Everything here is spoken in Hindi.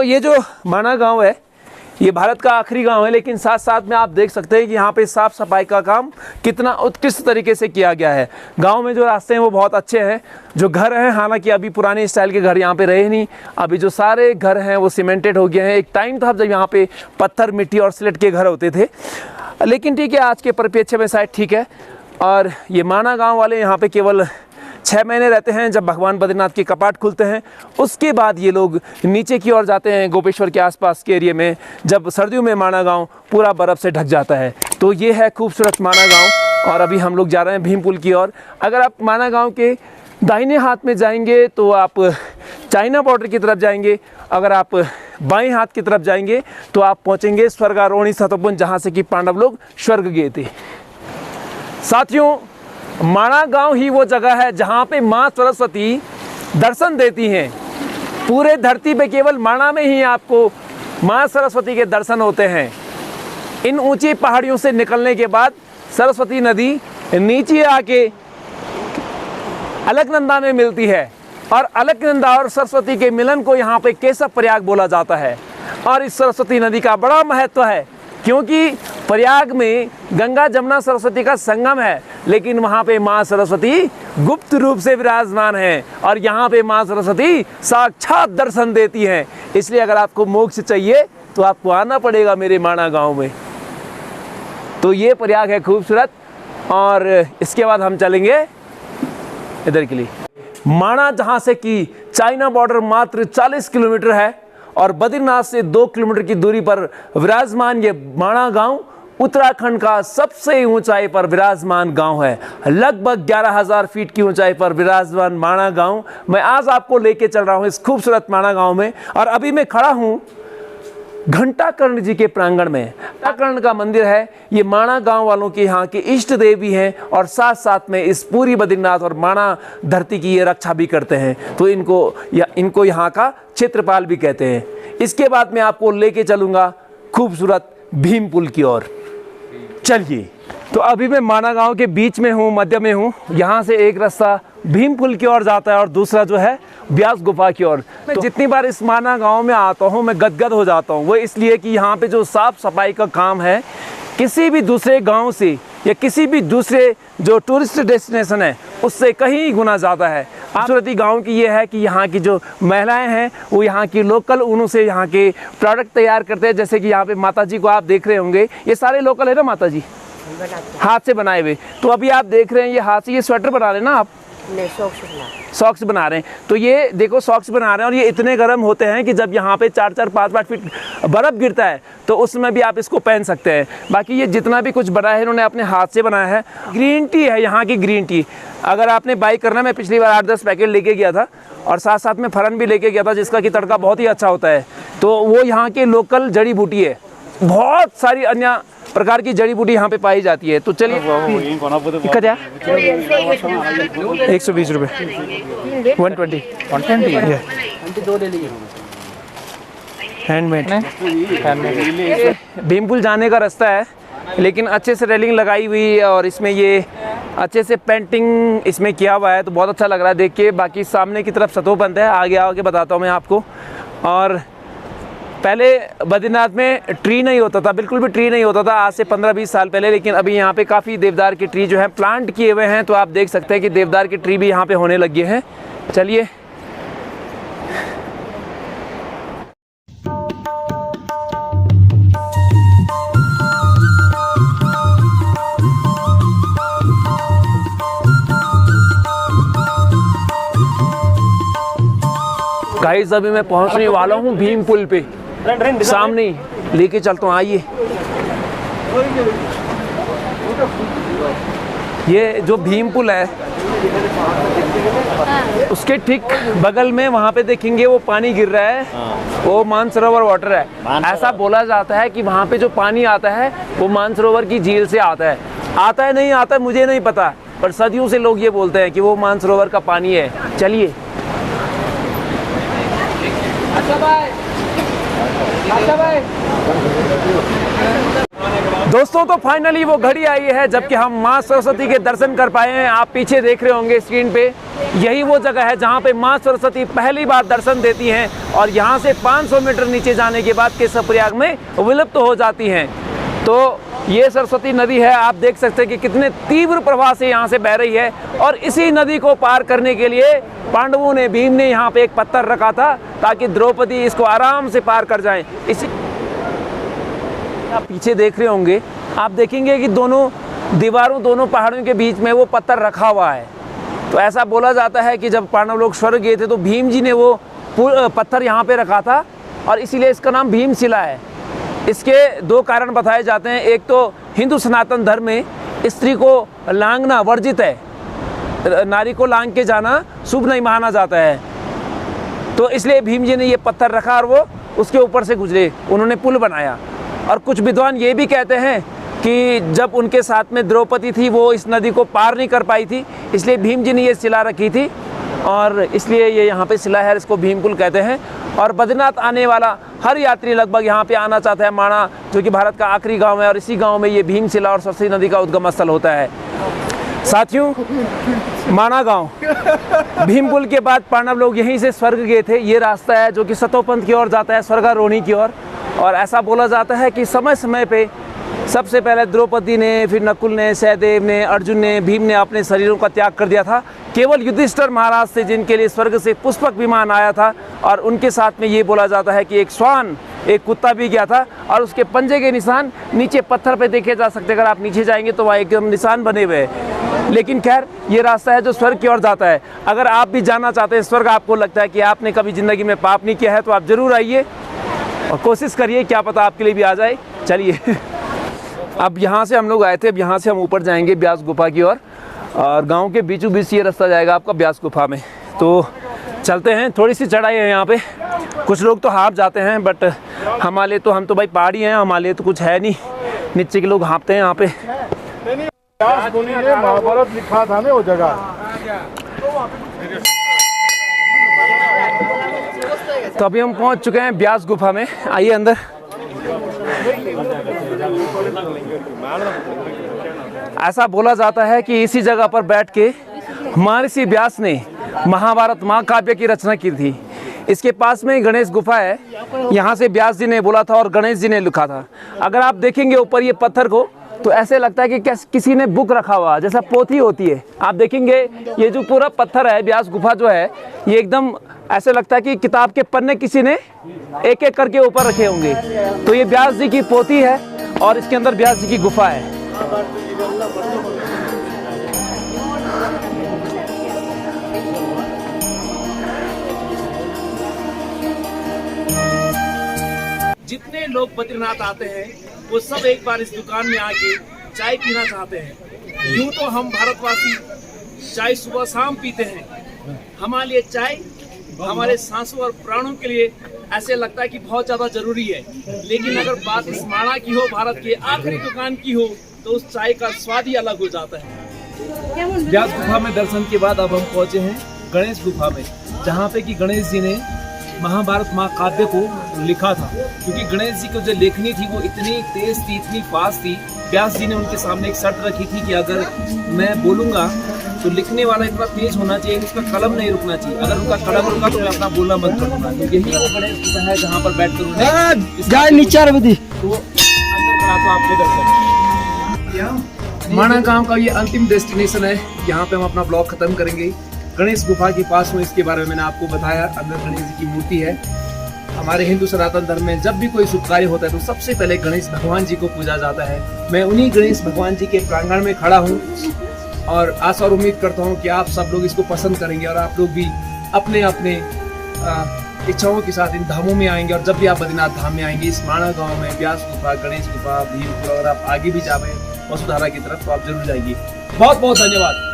तो ये जो माना गांव है ये भारत का आखिरी गांव है, लेकिन साथ साथ में आप देख सकते हैं कि यहाँ पे साफ़ सफाई का काम कितना उत्कृष्ट तरीके से किया गया है। गांव में जो रास्ते हैं वो बहुत अच्छे हैं। जो घर हैं, हालांकि अभी पुराने स्टाइल के घर यहाँ पे रहे नहीं, अभी जो सारे घर हैं वो सीमेंटेड हो गए हैं। एक टाइम था जब यहाँ पे पत्थर, मिट्टी और सिलेट के घर होते थे, लेकिन ठीक है, आज के परिप्रेक्ष्य में शायद ठीक है। और ये माना गाँव वाले यहाँ पर केवल 6 महीने रहते हैं, जब भगवान बद्रीनाथ के कपाट खुलते हैं। उसके बाद ये लोग नीचे की ओर जाते हैं गोपेश्वर के आसपास के एरिया में, जब सर्दियों में माना गांव पूरा बर्फ़ से ढक जाता है। तो ये है खूबसूरत माना गांव। और अभी हम लोग जा रहे हैं भीमपुल की ओर। अगर आप माना गांव के दाहिने हाथ में जाएंगे तो आप चाइना बॉर्डर की तरफ जाएंगे। अगर आप बाएं हाथ की तरफ जाएंगे तो आप पहुँचेंगे स्वर्गारोहणी सतपुंज, जहाँ से कि पांडव लोग स्वर्ग गए थे। साथियों, माना गांव ही वो जगह है जहाँ पे माँ सरस्वती दर्शन देती हैं। पूरे धरती पे केवल माना में ही आपको माँ सरस्वती के दर्शन होते हैं। इन ऊंची पहाड़ियों से निकलने के बाद सरस्वती नदी नीचे आके अलकनंदा में मिलती है, और अलकनंदा और सरस्वती के मिलन को यहाँ पे केशव प्रयाग बोला जाता है। और इस सरस्वती नदी का बड़ा महत्व है, क्योंकि प्रयाग में गंगा जमुना सरस्वती का संगम है, लेकिन वहाँ पे माँ सरस्वती गुप्त रूप से विराजमान हैं, और यहाँ पे माँ सरस्वती साक्षात दर्शन देती हैं। इसलिए अगर आपको मोक्ष चाहिए तो आपको आना पड़ेगा मेरे माना गांव में। तो ये प्रयाग है खूबसूरत, और इसके बाद हम चलेंगे इधर के लिए। माना, जहाँ से कि चाइना बॉर्डर मात्र 40 किलोमीटर है, और बद्रीनाथ से 2 किलोमीटर की दूरी पर विराजमान ये माना गांव उत्तराखंड का सबसे ऊंचाई पर विराजमान गांव है। लगभग 11,000 फीट की ऊंचाई पर विराजमान माना गांव मैं आज आपको लेके चल रहा हूं इस खूबसूरत माना गांव में। और अभी मैं खड़ा हूं घंटाकर्ण जी के प्रांगण में। घंटाकर्ण का मंदिर है। ये माना गांव वालों के यहाँ के इष्ट देवी हैं, और साथ साथ में इस पूरी बद्रीनाथ और माना धरती की ये रक्षा भी करते हैं। तो इनको यहाँ का क्षेत्रपाल भी कहते हैं। इसके बाद मैं आपको लेके चलूँगा खूबसूरत भीमपुल की ओर। चलिए, तो अभी मैं माना गांव के बीच में हूँ, मध्य में हूँ। यहाँ से एक रास्ता भीमपुल की ओर जाता है और दूसरा जो है ब्यास गुफा की ओर। तो जितनी बार इस माना गांव में आता हूँ मैं गदगद हो जाता हूँ। वो इसलिए कि यहाँ पे जो साफ़ सफाई का काम है, किसी भी दूसरे गांव से या किसी भी दूसरे जो टूरिस्ट डेस्टिनेशन है उससे कहीं गुना ज़्यादा है। खूबसूरती गांव की ये है कि यहाँ की जो महिलाएं हैं वो यहाँ की लोकल ऊनों से यहाँ के प्रोडक्ट तैयार करते हैं। जैसे कि यहाँ पे माता जी को आप देख रहे होंगे, ये सारे लोकल है ना माता जी, हाथ से बनाए हुए। तो अभी आप देख रहे हैं ये हाथ से ये स्वेटर बना रहे हैं ना आप? नहीं, सॉक्स बना रहे हैं। तो ये देखो सॉक्स बना रहे हैं, और ये इतने गर्म होते हैं कि जब यहाँ पे 4-4, 5-5 फीट बर्फ़ गिरता है तो उसमें भी आप इसको पहन सकते हैं। बाकी ये जितना भी कुछ बना है इन्होंने अपने हाथ से बनाया है। ग्रीन टी है यहाँ की, ग्रीन टी। अगर आपने बाई करना, मैं पिछली बार 8-10 पैकेट लेके गया था, और साथ साथ में फरन भी लेके गया था जिसका कि तड़का बहुत ही अच्छा होता है। तो वो यहाँ के लोकल जड़ी बूटी है। बहुत सारी अन्य प्रकार की जड़ी बूटी यहाँ पे पाई जाती है। तो चलिए, 120 रुपये, 120 हैंडमेड। भीमपुल जाने का रास्ता है, लेकिन अच्छे से रेलिंग लगाई हुई है, और इसमें ये अच्छे से पेंटिंग इसमें किया हुआ है, तो बहुत अच्छा लग रहा है देख के। बाकी सामने की तरफ सतो बंद है, आगे बताता हूँ मैं आपको। और पहले बद्रीनाथ में ट्री नहीं होता था, बिल्कुल भी ट्री नहीं होता था आज से 15-20 साल पहले, लेकिन अभी यहाँ पे काफ़ी देवदार के ट्री जो है प्लांट किए हुए हैं। तो आप देख सकते हैं कि देवदार के ट्री भी यहाँ पे होने लगे हैं। चलिए, गाइस अभी मैं पहुँचने वाला हूँ भीमपुल पे। सामने लेके चलता हूँ, आइए। ये जो भीमपुल है उसके ठीक बगल में वहाँ पे देखेंगे वो पानी गिर रहा है, वो मानसरोवर वाटर है। ऐसा बोला जाता है कि वहाँ पे जो पानी आता है वो मानसरोवर की झील से आता है। आता है नहीं आता है मुझे नहीं पता, पर सदियों से लोग ये बोलते हैं कि वो मानसरोवर का पानी है। चलिए, दोस्तों तो फाइनली वो घड़ी आई है जबकि हम माँ सरस्वती के दर्शन कर पाए हैं। आप पीछे देख रहे होंगे स्क्रीन पे, यही वो जगह है जहाँ पे माँ सरस्वती पहली बार दर्शन देती हैं और यहाँ से 500 मीटर नीचे जाने के बाद केशव प्रयाग में विलुप्त हो जाती हैं। तो ये सरस्वती नदी है, आप देख सकते हैं कि कितने तीव्र प्रवाह से यहाँ से बह रही है। और इसी नदी को पार करने के लिए पांडवों ने, भीम ने यहाँ पे एक पत्थर रखा था ताकि द्रौपदी इसको आराम से पार कर जाएं। इसी आप पीछे देख रहे होंगे, आप देखेंगे कि दोनों दीवारों, दोनों पहाड़ों के बीच में वो पत्थर रखा हुआ है। तो ऐसा बोला जाता है कि जब पांडव लोग स्वर्ग गए थे तो भीम जी ने वो पत्थर यहाँ पे रखा था और इसीलिए इसका नाम भीमशिला है। इसके दो कारण बताए जाते हैं। एक तो हिंदू सनातन धर्म में स्त्री को लांघना वर्जित है, नारी को लांघ के जाना शुभ नहीं माना जाता है। तो इसलिए भीम जी ने ये पत्थर रखा और वो उसके ऊपर से गुजरे, उन्होंने पुल बनाया। और कुछ विद्वान ये भी कहते हैं कि जब उनके साथ में द्रौपदी थी वो इस नदी को पार नहीं कर पाई थी, इसलिए भीम जी ने ये शिला रखी थी और इसलिए ये यहाँ पे शिला है, इसको भीमकुल कहते हैं। और बद्रीनाथ आने वाला हर यात्री लगभग यहाँ पे आना चाहता है। माणा जो कि भारत का आखिरी गांव है और इसी गांव में ये भीमशिला और सरस्वती नदी का उद्गम स्थल होता है। साथियों, माणा गांव, भीमकुल के बाद पांडव लोग यहीं से स्वर्ग गए थे। ये रास्ता है जो कि सतोपंथ की ओर जाता है, स्वर्गारोहणी की ओर। और ऐसा बोला जाता है कि समय समय पे सबसे पहले द्रौपदी ने, फिर नकुल ने, सहदेव ने, अर्जुन ने, भीम ने अपने शरीरों का त्याग कर दिया था। केवल युधिष्ठिर महाराज से, जिनके लिए स्वर्ग से पुष्पक विमान आया था और उनके साथ में ये बोला जाता है कि एक श्वान, एक कुत्ता भी गया था और उसके पंजे के निशान नीचे पत्थर पे देखे जा सकते। अगर आप नीचे जाएंगे तो वहाँ एकदम निशान बने हुए हैं। लेकिन खैर, ये रास्ता है जो स्वर्ग की ओर जाता है। अगर आप भी जाना चाहते हैं स्वर्ग, आपको लगता है कि आपने कभी ज़िंदगी में पाप नहीं किया है, तो आप ज़रूर आइए और कोशिश करिए, क्या पता आपके लिए भी आ जाए। चलिए, अब यहाँ से हम लोग आए थे, अब यहाँ से हम ऊपर जाएंगे ब्यास गुफा की ओर और गांव के बीचों बीच ये रास्ता जाएगा आपका ब्यास गुफा में। तो चलते हैं, थोड़ी सी चढ़ाई है यहाँ पे, कुछ लोग तो हाफ जाते हैं बट हमारे तो, हम तो भाई पहाड़ी हैं, हमारे तो कुछ है नहीं, नीचे के लोग हाँपते हैं यहाँ पे। महाभारत लिखा था ना वो जगह। तो अभी हम पहुँच चुके हैं ब्यास गुफा में, आइए अंदर। ऐसा बोला जाता है कि इसी जगह पर बैठ के महर्षि व्यास ने महाभारत महाकाव्य की रचना की थी। इसके पास में गणेश गुफा है, यहाँ से व्यास जी ने बोला था और गणेश जी ने लिखा था। अगर आप देखेंगे ऊपर ये पत्थर को तो ऐसे लगता है कि किसी ने बुक रखा हुआ, जैसा पोथी होती है। आप देखेंगे ये जो पूरा पत्थर है, व्यास गुफा जो है, ये एकदम ऐसे लगता है कि किताब के पन्ने किसी ने एक एक करके ऊपर रखे होंगे। तो ये व्यास जी की पोथी है और इसके अंदर व्यास जी की गुफा है। जितने लोग बद्रीनाथ आते हैं वो सब एक बार इस दुकान में आके चाय पीना चाहते हैं। यूं तो हम भारतवासी चाय सुबह शाम पीते हैं, हमारे लिए चाय हमारे सांसों और प्राणों के लिए ऐसे लगता है कि बहुत ज़्यादा जरूरी है। लेकिन अगर बात इस माणा की हो, भारत के आखिरी दुकान की हो, तो उस चाय का स्वाद ही अलग हो जाता है। व्यास गुफा में दर्शन के बाद अब हम पहुंचे हैं गणेश गुफा में, जहाँ पे कि गणेश जी ने महाभारत महाकाव्य को लिखा था। क्योंकि गणेश जी को जो लेखनी थी वो इतनी तेज थी, इतनी फास्ट थी, व्यास जी ने उनके सामने एक शर्त रखी थी कि अगर मैं बोलूँगा तो लिखने वाला इतना तेज होना चाहिए, उसका कलम नहीं रुकना चाहिए। अगर उनका कलम रुका तो मैं अपना बोलना बंद कर दूंगा। तो यही वो गणेश गुफा है जहाँ पर बैठ कर तो अंदर करा तो आपको दर्शन। माणा गांव का ये अंतिम डेस्टिनेशन है, यहाँ पे हम अपना ब्लॉग खत्म करेंगे। गणेश गुफा के पास हूँ, इसके बारे में मैंने आपको बताया। अंदर गणेश जी की मूर्ति है। हमारे हिंदू सनातन धर्म में जब भी कोई शुभ कार्य होता है तो सबसे पहले गणेश भगवान जी को पूजा जाता है। मैं उन्हीं गणेश भगवान जी के प्रांगण में खड़ा हूँ और आशा और उम्मीद करता हूँ कि आप सब लोग इसको पसंद करेंगे और आप लोग भी अपने अपने इच्छाओं के साथ इन धामों में आएंगे। और जब भी आप बद्रीनाथ धाम में आएंगे, इस माणा गांव में व्यास गुफा, गणेश गुफा, भीमकुल, और आप आगे भी जावे वसुधारा की तरफ, तो आप जरूर जाइए। बहुत बहुत धन्यवाद।